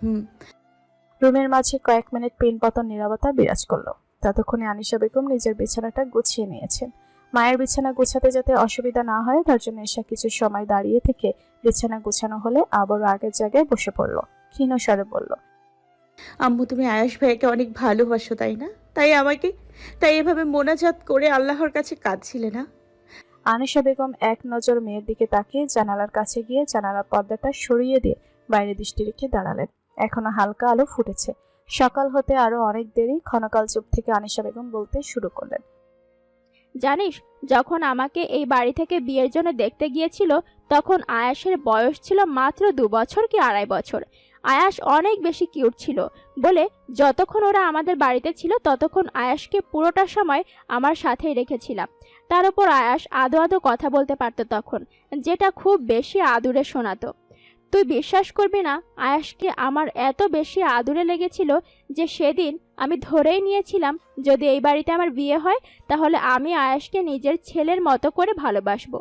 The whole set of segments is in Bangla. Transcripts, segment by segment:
হুম। রুমের মাঝে কয়েক মিনিট পিনপতন নীরবতা বিরাজ করলো। ততক্ষণে আনিশা বেগম নিজের বিছানাটা গুছিয়ে নিয়েছেন। মায়ের বিছানা গুছাতে যাতে অসুবিধা না হয় তার জন্য এসা কিছু সময় দাঁড়িয়ে থেকে বিছানা গুছানো হলে আবারও আগের জায়গায় বসে পড়ল। ক্ষীণ স্বরে বলল, আম্মু, তুমি আয়াস ভাইকে অনেক ভালোবাসো, তাই না? তাই এভাবে মোনাজাত করে আল্লাহর কাছে কাঁদছিলে না? আনিশা বেগম এক নজর মেয়ের দিকে তাকিয়ে জানালার কাছে গিয়ে জানালার পর্দাটা সরিয়ে দিয়ে বাইরে দৃষ্টি রেখে দাঁড়ালেন। এখনো হালকা আলো ফুটেছে। সকাল হতে আরো অনেক দেরি। ক্ষণকাল চুপ থেকে আনিশা বেগম বলতে শুরু করলেন, জানিস, যখন আমাকে এই বাড়ি থেকে বিয়ের জন্য দেখতে গিয়েছিল তখন আয়াসের বয়স ছিল মাত্র 2 বছর কি 2.5 বছর। আয়াস অনেক বেশি কিউট ছিল বলে যতক্ষণ ওরা আমাদের বাড়িতে ছিল ততক্ষণ আয়াসকে পুরোটা সময় আমার সাথেই রেখেছিলাম। তার উপর আয়াস আদো আদো কথা বলতে পারতো তখন, যেটা খুব বেশি আদুরে শোনাতো। তুই বিশ্বাস করবি না, আয়াসকে আমার এত বেশি আদুরে লেগেছিল যে সেদিন আমি ধরেই নিয়েছিলাম যদি এই বাড়িতে আমার বিয়ে হয় তাহলে আমি আয়াসকে নিজের ছেলের মতো করে ভালোবাসবো।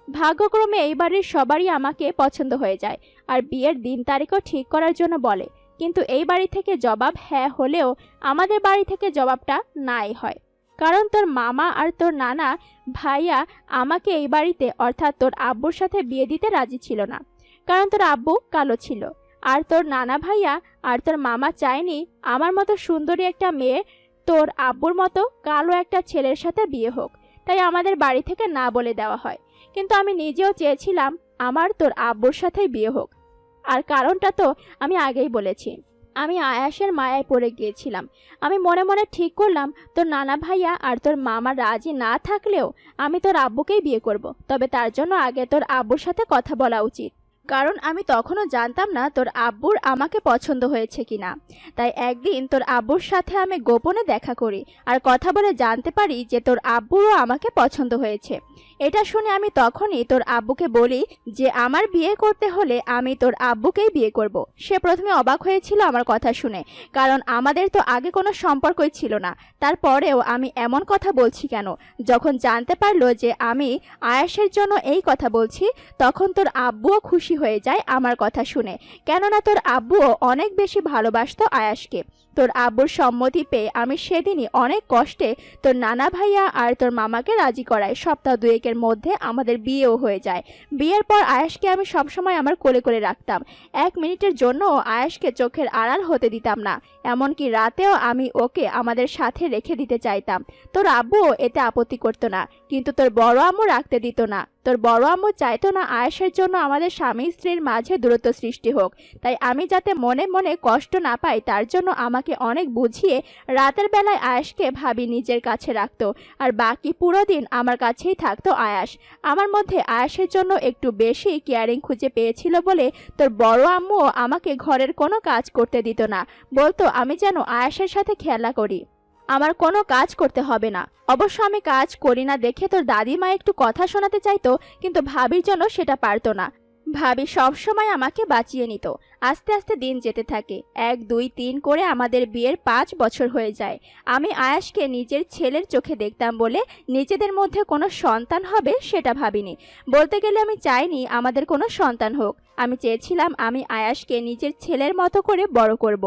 ভাগ্যক্রমে এই বাড়ির সবারই আমাকে পছন্দ হয়ে যায় আর বিয়ের দিন তারিখও ঠিক করার জন্য বলে, কিন্তু এই বাড়ি থেকে জবাব হ্যাঁ হলেও আমাদের বাড়ি থেকে জবাবটা নাই হয়। কারণ তোর মামা আর তোর নানা ভাইয়া আমাকে এই বাড়িতে অর্থাৎ তোর আব্বুর সাথে বিয়ে দিতে রাজি ছিল না, কারণ তোর আব্বু কালো ছিল। আর তোর নানা ভাইয়া আর তোর মামা চায়নি আমার মতো সুন্দরী একটা মেয়ে তোর আব্বুর মতো কালো একটা ছেলের সাথে বিয়ে হোক, তাই আমাদের বাড়ি থেকে না বলে দেওয়া হয়। কিন্তু আমি নিজেও চেয়েছিলাম আমার তোর আব্বুর সাথেই বিয়ে হোক। আর কারণটা তো আমি আগেই বলেছি, আমি আয়াসের মায়ায় পড়ে গিয়েছিলাম। আমি মনে মনে ঠিক করলাম তোর নানা ভাইয়া আর তোর মামা রাজি না থাকলেও আমি তোর আব্বুকেই বিয়ে করব, তবে তার জন্য আগে তোর আব্বুর সাথে কথা বলা উচিত, কারণ আমি তখনও জানতাম না তোর আব্বুর আমাকে পছন্দ হয়েছে কিনা। তাই একদিন তোর আব্বুর সাথে আমি গোপনে দেখা করি আর কথা বলে জানতে পারি যে তোর আব্বুরও আমাকে পছন্দ হয়েছে। এটা শুনে আমি তখনই তোর আব্বুকে বলি যে আমার বিয়ে করতে হলে আমি তোর আব্বুকেই বিয়ে করব। সে প্রথমে অবাক হয়েছিল আমার কথা শুনে, কারণ আমাদের তো আগে কোনো সম্পর্কই ছিল না। তারপরেও আমি এমন কথা বলছি কেন। যখন জানতে পারলো যে আমি আয়াসের জন্য এই কথা বলছি তখন তোর আব্বুও খুশি হয়ে যায় আমার কথা শুনে, কেননা তোর আব্বুও অনেক বেশি ভালোবাসতো আয়াসকে। তোর আব্বুর সম্মতি পেয়ে আমি সেদিনই অনেক কষ্টে তোর নানা ভাইয়া আর তোর মামাকে রাজি করাই। সপ্তাহ দুয়েকের মধ্যে আমাদের বিয়েও হয়ে যায়। বিয়ের পর আয়াসকে আমি সবসময় আমার কোলে করে রাখতাম। 1 মিনিটের জন্যও আয়াসকে চোখের আড়াল হতে দিতাম না। এমনকি রাতেও আমি ওকে আমাদের সাথে রেখে দিতে চাইতাম। তোর আব্বুও এতে আপত্তি করতো না, কিন্তু তোর বড় আম্মু রাখতে দিত না। তোর বড় আম্মু চাইতো না আয়েশের জন্য আমাদের স্বামী স্ত্রীর মাঝে দূরত্ব সৃষ্টি হোক। তাই আমি যাতে মনে মনে কষ্ট না পাই তার জন্য আমাকে অনেক বুঝিয়ে রাতের বেলায় আয়েশকে ভাবি নিজের কাছে রাখতো, আর বাকি পুরো দিন আমার কাছেই থাকতো আয়াস। আমার মধ্যে আয়াসের জন্য একটু বেশি কেয়ারিং খুঁজে পেয়েছিল বলে তোর বড় আম্মুও আমাকে ঘরের কোনো কাজ করতে দিত না, বলতো আমি যেন আয়াসের সাথে খেলা করি, আমার কোনো কাজ করতে হবে না। অবশ্য আমি কাজ করি না দেখে তোর দাদিমা একটু কথা শোনাতে চাইতো, কিন্তু ভাবির জন্য সেটা পারতো না। ভাবি সবসময় আমাকে বাঁচিয়ে নিত। আস্তে আস্তে দিন যেতে থাকে। 1 2 3 করে আমাদের বিয়ের 5 বছর হয়ে যায়। আমি আয়াসকে নিজের ছেলের চোখে দেখতাম বলে নিজেদের মধ্যে কোনো সন্তান হবে সেটা ভাবিনি। বলতে গেলে আমি চাইনি আমাদের কোনো সন্তান হোক। আমি চেয়েছিলাম আমি আয়াসকে নিজের ছেলের মতো করে বড় করব।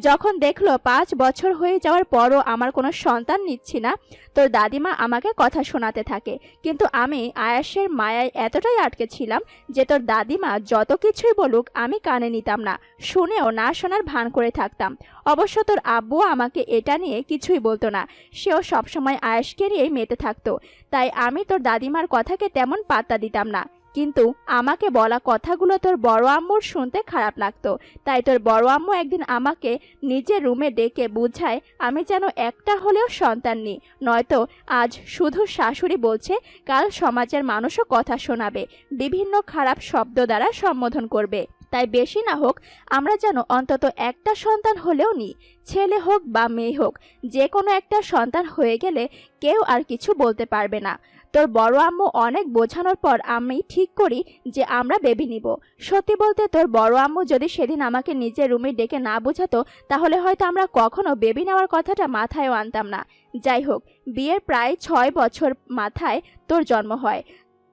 যখন দেখলো 5 বছর হয়ে যাওয়ার পরও আমার কোনো সন্তান নিচ্ছি না, তোর দাদিমা আমাকে কথা শোনাতে থাকে। কিন্তু আমি আয়াসের মায়ায় এতটাই আটকে ছিলাম যে তোর দাদিমা যত কিছুই বলুক আমি কানে নিতাম না, শুনেও না শোনার ভান করে থাকতাম। অবশ্য তোর আব্বু আমাকে এটা নিয়ে কিছুই বলতো না, সেও সবসময় আয়াসকে নিয়েই মেতে থাকতো। তাই আমি তোর দাদিমার কথাকে তেমন পাত্তা দিতাম না। কিন্তু আমাকে বলা কথাগুলো তোর বড় আম্মুর শুনতে খারাপ লাগতো। তাই তোর বড় আম্মু একদিন আমাকে নিজের রুমে ডেকে বুঝায় আমি যেন একটা হলেও সন্তান নিই, নয়তো আজ শুধু শাশুড়ি বলছে, কাল সমাজের মানুষও কথা শোনাবে, বিভিন্ন খারাপ শব্দ দ্বারা সম্বোধন করবে। তাই বেশি না হোক আমরা যেন অন্তত একটা সন্তান হলেও নিই, ছেলে হোক বা মেয়ে হোক, যে কোনো একটা সন্তান হয়ে গেলে কেউ আর কিছু বলতে পারবে না। তোর বড় আম্মু অনেক বোঝানোর পর আমি ঠিক করি যে আমরা বেবি নিব। সত্যি বলতে তোর বড় আম্মু যদি সেদিন আমাকে নিজের রুমে ডেকে না বোঝাতো তাহলে হয়তো আমরা কখনো বেবি নেওয়ার কথাটা মাথায়ও আনতাম না। যাই হোক, বিয়ের প্রায় 6 বছর মাথায় তোর জন্ম হয়।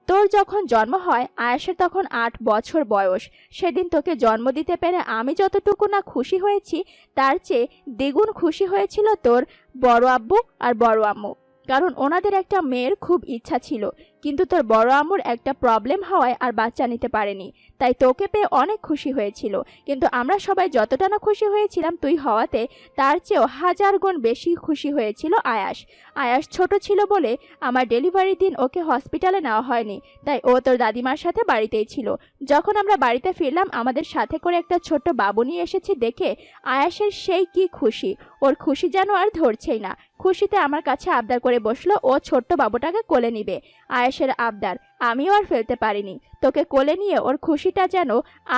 তোর যখন জন্ম হয় আয়েশের তখন 8 বছর বয়স। সেদিন তোকে জন্ম দিতে পেরে আমি যতটুকু না খুশি হয়েছি তার চেয়ে দ্বিগুণ খুশি হয়েছিল তোর বড় আব্বু আর বড় আম্মু। কারণ ওনাদের একটা মেয়ের খুব ইচ্ছা ছিল, কিন্তু তোর বড় আম্মুর একটা প্রবলেম হওয়ায় আর বাচ্চা নিতে পারেনি। তাই তোকে পেয়ে অনেক খুশি হয়েছিল, কিন্তু আমরা সবাই যতটা না খুশি হয়েছিলাম তুই হওয়াতে তার চেয়েও 1000 গুণ বেশি খুশি হয়েছিল আয়াস। আয়াস ছোট ছিল বলে আমার ডেলিভারির দিন ওকে হসপিটালে নেওয়া হয়নি, তাই ও তোর দাদিমার সাথে বাড়িতেই ছিল। যখন আমরা বাড়িতে ফিরলাম আমাদের সাথে করে একটা ছোট্ট বাবু নিয়ে এসেছি দেখে আয়াসের সেই কি খুশি, ওর খুশি যেন আর ধরছেই না। খুশিতে আমার কাছে আবদার করে বসলো ও ছোট্ট বাবুটাকে কোলে নিবে। আয়েশের আবদার আমিও আর ফেলতে পারিনি। তোকে কোলে নিয়ে ওর খুশিটা যেন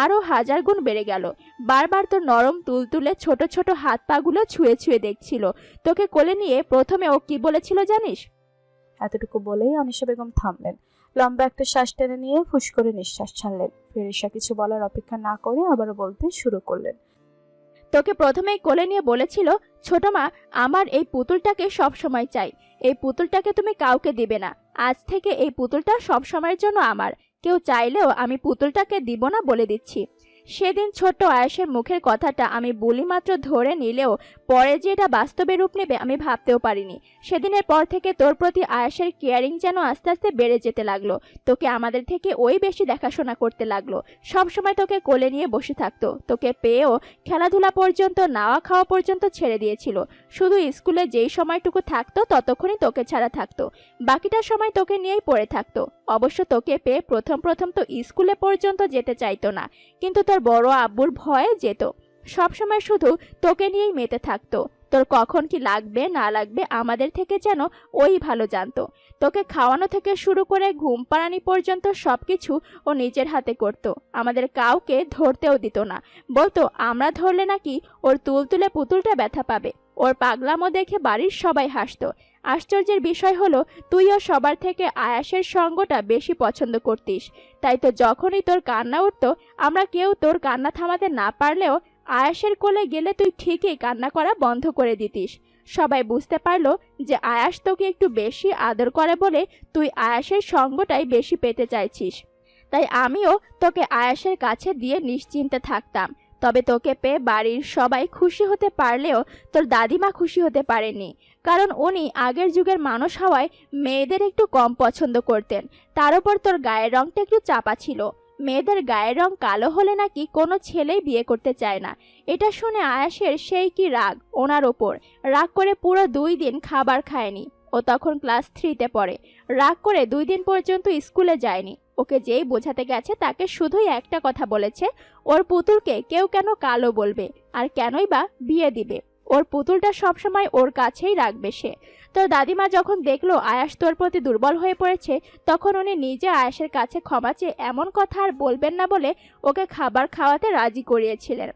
আরো 1000 গুণ বেড়ে গেল। বারবার তোর নরম তুলতুলে ছোট ছোট হাত পাগুলো ছুঁয়ে ছুঁয়ে দেখছিল। তোকে কোলে নিয়ে প্রথমে ও কি বলেছিল জানিস? এতটুকু বলেই আনিশা বেগম থামলেন। লম্বা একটা শ্বাস টেনে নিয়ে ফুস করে নিঃশ্বাস ছাড়লেন। ফেরেশা কিছু বলার অপেক্ষা না করে আবারও বলতে শুরু করলেন। তোকে প্রথমেই কোলে নিয়ে বলেছিল, ছোট মা আমার এই পুতুলটাকে সব সময় চাই, এই পুতুলটাকে তুমি কাউকে দিবে না, আজ থেকে এই পুতুলটা সব সময়ের জন্য আমার, কেউ চাইলেও আমি পুতুলটাকে দিব না বলে দিচ্ছি। সেদিন ছোট্ট আয়েশের মুখের কথাটা আমি বলি মাত্র ধরে নিলেও পরে যে এটা বাস্তবে রূপ নেবে আমি ভাবতেও পারিনি। সেদিনের পর থেকে তোর প্রতি আয়েশের কেয়ারিং যেন আস্তে আস্তে বেড়ে যেতে লাগলো। তোকে আমাদের থেকে ওই বেশি দেখাশোনা করতে লাগলো, সব সময় তোকে কোলে নিয়ে বসে থাকতো। তোকে পেয়েও খেলাধুলা পর্যন্ত নাওয়া খাওয়া পর্যন্ত ছেড়ে দিয়েছিল। শুধু স্কুলে যেই সময়টুকু থাকতো ততক্ষণই তোকে ছাড়া থাকতো, বাকিটা সময় তোকে নিয়েই পড়ে থাকতো। অবশ্য তোকে পেয়ে প্রথম প্রথম তো স্কুলে পর্যন্ত যেতে চাইতো না, কিন্তু তোর বড় আব্বুর ভয়ে যেত। সবসময় শুধু তোকে নিয়েই মেতে থাকতো। তোর কখন কি লাগবে না লাগবে আমাদের থেকে যেন ওই ভালো জানতো। তোকে খাওয়ানো থেকে শুরু করে ঘুম পাড়ানি পর্যন্ত সবকিছু ও নিজের হাতে করতো, আমাদের কাউকে ধরতেও দিত না। বলতো আমরা ধরলে নাকি ওর তুলতুলে পুতুলটা ব্যথা পাবে। ওর পাগলামো দেখে বাড়ির সবাই হাসতো। আশ্চর্যের বিষয় হলো তুইও সবার থেকে আয়াসের সঙ্গটা বেশি পছন্দ করতিস। তাই তো যখনই তোর কান্না উঠতো আমরা কেউ তোর কান্না থামাতে না পারলেও আয়াসের কোলে গেলে তুই ঠিকই কান্না করা বন্ধ করে দিতিস। সবাই বুঝতে পারলো যে আয়াস তোকে একটু বেশি আদর করে বলে তুই আয়াসের সঙ্গটাই বেশি পেতে চাইছিস। তাই আমিও তোকে আয়াসের কাছে দিয়ে নিশ্চিন্তে থাকতাম। তবে তোকে পেয়ে বাড়ির সবাই খুশি হতে পারলেও তোর দাদিমা খুশি হতে পারেনি, কারণ উনি আগের যুগের মানুষ হওয়ায় মেয়েদের একটু কম পছন্দ করতেন। তার উপর তোর গায়ের রংটা একটু চাপা ছিল। মেয়েদের গায়ের রং কালো হলে নাকি কোনো ছেলেই বিয়ে করতে চায় না। এটা শুনে আয়াসের সেই কি রাগ ওনার ওপর। রাগ করে পুরো 2 দিন খাবার খায়নি। ও তখন ক্লাস 3-তে পড়ে। রাগ করে 2 দিন পর্যন্ত স্কুলে যায়নি। ওকে যেই বোঝাতে গেছে তাকে শুধুই একটা কথা বলেছে, ওর পুতুলকে কেউ কেন কালো বলবে আর কেনই বা বিয়ে দিবে। ওর পুতুলটা সবসময় ওর কাছেই রাখবে সে। তোর দাদিমা যখন দেখলো আয়াস তোর প্রতি দুর্বল হয়ে পড়েছে তখন উনি নিজে আয়াসের কাছে ক্ষমা চেয়ে এমন কথা আর বলবেন না বলে ওকে খাবার খাওয়াতে রাজি করিয়েছিলেন।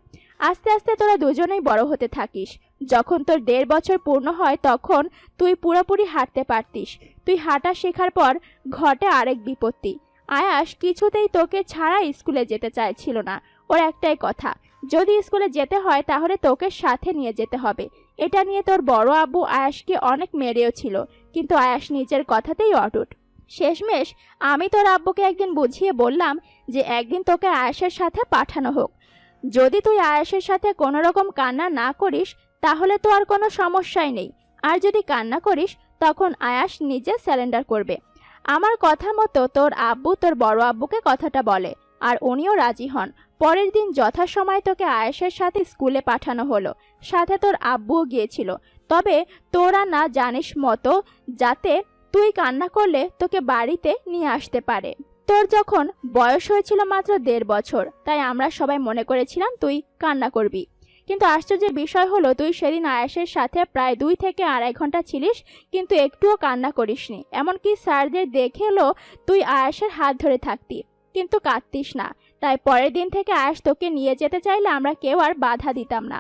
আস্তে আস্তে তোরা দুজনেই বড় হতে থাকিস। যখন তোর 1.5 বছর পূর্ণ হয় তখন তুই পুরোপুরি হাঁটতে পারতিস। তুই হাঁটা শেখার পর ঘটে আরেক বিপত্তি। আয়াস কিছুতেই তোকে ছাড়া স্কুলে যেতে চাইছিল না। ওর একটাই কথা, যদি স্কুলে যেতে হয় তাহলে তোকে সাথে নিয়ে যেতে হবে। এটা নিয়ে তোর বড় আব্বু আয়াসকে অনেক মেরেও ছিল, কিন্তু আয়াস নিজের কথাতেই অটুট। শেষমেশ আমি তোর আব্বুকে একদিন বুঝিয়ে বললাম যে একদিন তোকে আয়াসের সাথে পাঠানো হোক। যদি তুই আয়াসের সাথে কোনো রকম কান্না না করিস তাহলে তো আর কোনো সমস্যাই নেই, আর যদি কান্না করিস তখন আয়াস নিজে স্যারেন্ডার করবে। আমার কথা মতো তোর আব্বু তোর বড় আব্বুকে কথাটা বলে আর উনিও রাজি হন। পরের দিন যথাসময় তোকে আয়েশের সাথে স্কুলে পাঠানো হলো। সাথে তোর আব্বুও গিয়েছিল, তবে তোরা না জানিস মতো, যাতে তুই কান্না করলে তোকে বাড়িতে নিয়ে আসতে পারে। তোর যখন বয়স হয়েছিল মাত্র 1.5 বছর, তাই আমরা সবাই মনে করেছিলাম তুই কান্না করবি। কিন্তু আশ্চর্যের বিষয় হলো তুই সেদিন আয়েশের সাথে প্রায় 2 থেকে 2.5 ঘন্টা ছিলিস, কিন্তু একটুও কান্না করিসনি। এমনকি স্যারদের দেখেলো তুই আয়েশের হাত ধরে থাকতি, কিন্তু কাঁদতিস না। তাই পরের দিন থেকে আয়েশ তোকে নিয়ে যেতে চাইলে আমরা কেউ আর বাধা দিতাম না।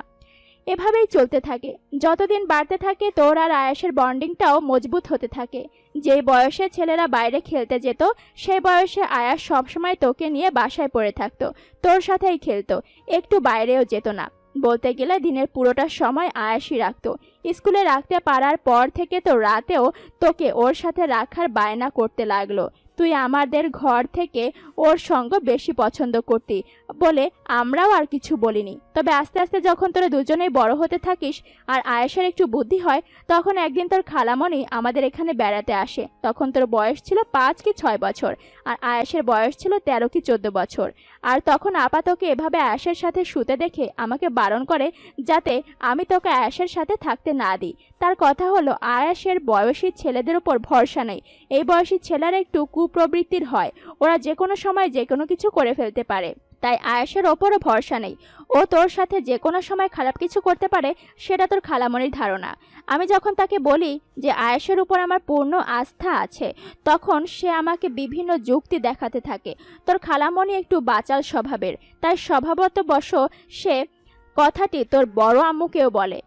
এভাবেই চলতে থাকে। যতদিন বাড়তে থাকে তোর আর আয়েশের বন্ডিংটাও মজবুত হতে থাকে। যেই বয়সে ছেলেরা বাইরে খেলতে যেত সেই বয়সে আয়াস সবসময় তোকে নিয়ে বাসায় পড়ে থাকতো, তোর সাথেই খেলতো, একটু বাইরেও যেত না। বলতে গেলে দিনের পুরোটা সময় আয়াসই রাখতো। স্কুলে রাখতে পারার পর থেকে তো রাতেও তোকে ওর সাথে রাখার বায়না করতে লাগলো। তুই আমাদের ঘর থেকে ওর সঙ্গ বেশি পছন্দ করতি বলে আমরাও আর কিছু বলিনি। তবে আস্তে আস্তে যখন তোরা দুজনেই বড় হতে থাকিস আর আয়েশের একটু বুদ্ধি হয়, তখন একদিন তোর খালামণি আমাদের এখানে বেড়াতে আসে। তখন তোর বয়স ছিল 5 কি 6 বছর আর আয়েশের বয়স ছিল 13 কি 14 বছর। আর তখন আপা তোকে এভাবে আয়েশের সাথে শুতে দেখে আমাকে বারণ করে যাতে আমি তোকে আয়েশের সাথে থাকতে না দিই। তার কথা হলো, আয়েশের বয়সী ছেলেদের উপর ভরসা নেই। এই বয়সী ছেলেরা একটু কুপ্রবৃত্তির হয়, ওরা যে কোনো সময় যে কোনো কিছু করে ফেলতে পারে। তাই আয়েশের ওপরও ভরসা নেই, ও তোর সাথে যে কোনো সময় খারাপ কিছু করতে পারে, সেটা তোর খালামণির ধারণা। আমি যখন তাকে বলি যে আয়েশের উপর আমার পূর্ণ আস্থা আছে, তখন সে আমাকে বিভিন্ন যুক্তি দেখাতে থাকে। তোর খালামণি একটু বাচাল স্বভাবের, তাই স্বভাবতবশ সে কথাটি তোর বড় আম্মুকেও বলে।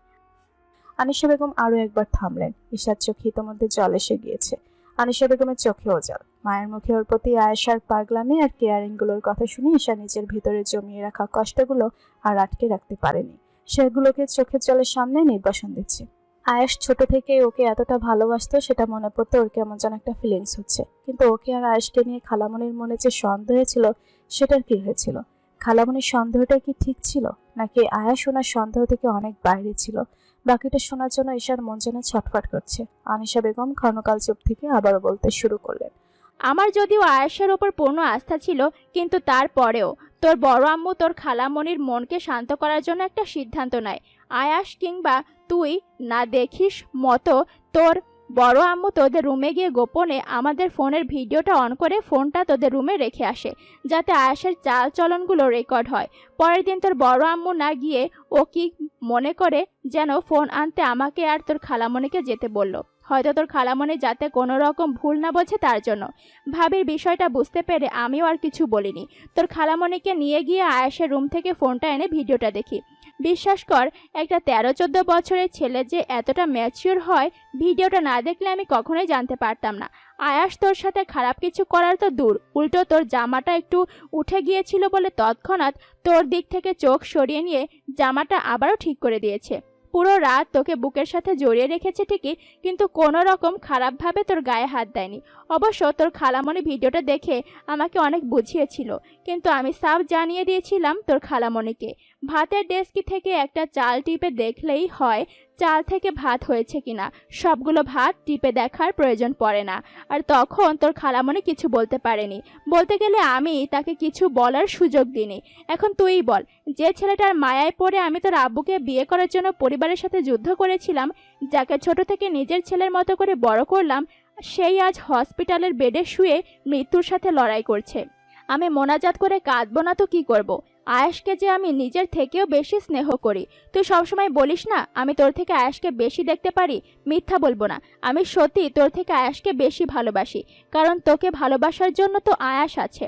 আনিশা বেগম আরো একবার থামলেন। ঈশার চোখে ইতোমধ্যে জল এসে গিয়েছে। আনিশা বেগমের চোখেও জল। মায়ের মুখে ওর প্রতি আয়েশার পাগলামি আর কেয়ারিং গুলোর কথা শুনে ঈশা নিজের ভিতরে জমিয়ে রাখা কষ্টগুলো আর আটকে রাখতে পারেনি। সেগুলোকে চোখের জলের সামনে নির্বাসন দিচ্ছে। আয়েশ ছোট থেকে ওকে এতটা ভালোবাসতো, সেটা মনে পড়তে ওর কেমন যেন একটা ফিলিংস হচ্ছে। কিন্তু ওকে আর আয়েশকে নিয়ে খালামণির মনে যে সন্দেহ ছিল, সেটার কি হয়েছিল? খালামণির সন্দেহটা কি ঠিক ছিল, নাকি আয়েশ ওনার সন্দেহ থেকে অনেক বাইরে ছিল? বাকিটা শোনার জন্য ঈশার মন যেন ছটফট করছে। আনিশা বেগম ক্ষণকাল চুপ থেকে আবারও বলতে শুরু করলেন। আমার যদিও আয়েশের ওপর পূর্ণ আস্থা ছিল, কিন্তু তারপরেও তোর বড় আম্মু তোর খালামণির মনকে শান্ত করার জন্য একটা সিদ্ধান্ত নেয়। আয়াস কিংবা তুই না দেখিস মতো তোর বড় আম্মু তোদের রুমে গিয়ে গোপনে আমাদের ফোনের ভিডিওটা অন করে ফোনটা তোদের রুমে রেখে আসে, যাতে আয়াসের চাল চলনগুলো রেকর্ড হয়। পরের দিন তোর বড় আম্মু না গিয়ে ও কি মনে করে যেন ফোন আনতে আমাকে আর তোর খালামণিকে যেতে বলল, হয়তো তোর খালামণি যাতে কোনো রকম ভুল না বোঝে তার জন্য। ভাবির বিষয়টা বুঝতে পেরে আমিও আর কিছু বলিনি। তোর খালামণিকে নিয়ে গিয়ে আয়েশের রুম থেকে ফোনটা এনে ভিডিওটা দেখি। বিশ্বাস কর, একটা 13-14 বছরের ছেলে যে এতটা ম্যাচিওর হয়, ভিডিওটা না দেখলে আমি কখনোই জানতে পারতাম না। আয়াস তোর সাথে খারাপ কিছু করার তো দূর, উল্টো তোর জামাটা একটু উঠে গিয়েছিল বলে তৎক্ষণাৎ তোর দিক থেকে চোখ সরিয়ে নিয়ে জামাটা আবারও ঠিক করে দিয়েছে। পুরো রাত তোকে বুকের সাথে জড়িয়ে রেখেছে ঠিকই, কিন্তু কোনো রকম খারাপভাবে তোর গায়ে হাত দেয়নি। অবশ্য তোর খালামণি ভিডিওটা দেখে আমাকে অনেক বুঝিয়েছিল, কিন্তু আমি সাফ জানিয়ে দিয়েছিলাম তোর খালামণিকে, ভাতের ডেস্কি থেকে একটা চাল টিপে দেখলেই হয় চাল থেকে ভাত হয়েছে কিনা, সবগুলো ভাত টিপে দেখার প্রয়োজন পড়ে না। আর তখন তোর খালামণি কিছু বলতে পারেনি, বলতে গেলে আমি তাকে কিছু বলার সুযোগ দিইনি। এখন তুই বল, যে ছেলেটার মায়ায় পড়ে আমি তোর আব্বুকে বিয়ে করার জন্য পরিবারের সাথে যুদ্ধ করেছিলাম, যাকে ছোট থেকে নিজের ছেলের মতো করে বড় করলাম, সেই আজ হসপিটালের বেডে শুয়ে মৃত্যুর সাথে লড়াই করছে। আমি মোনাজাত করে কাঁদবো না তো কি করব? আয়েশকে যে আমি নিজের থেকেও বেশি স্নেহ করি। তুই সবসময় বলিস না আমি তোর থেকে আয়েশকে বেশি দেখতে পারি, মিথ্যা বলবো না, আমি সত্যি তোর থেকে আয়েশকে বেশি ভালোবাসি, কারণ তোকে ভালোবাসার জন্য তো আয়াস আছে।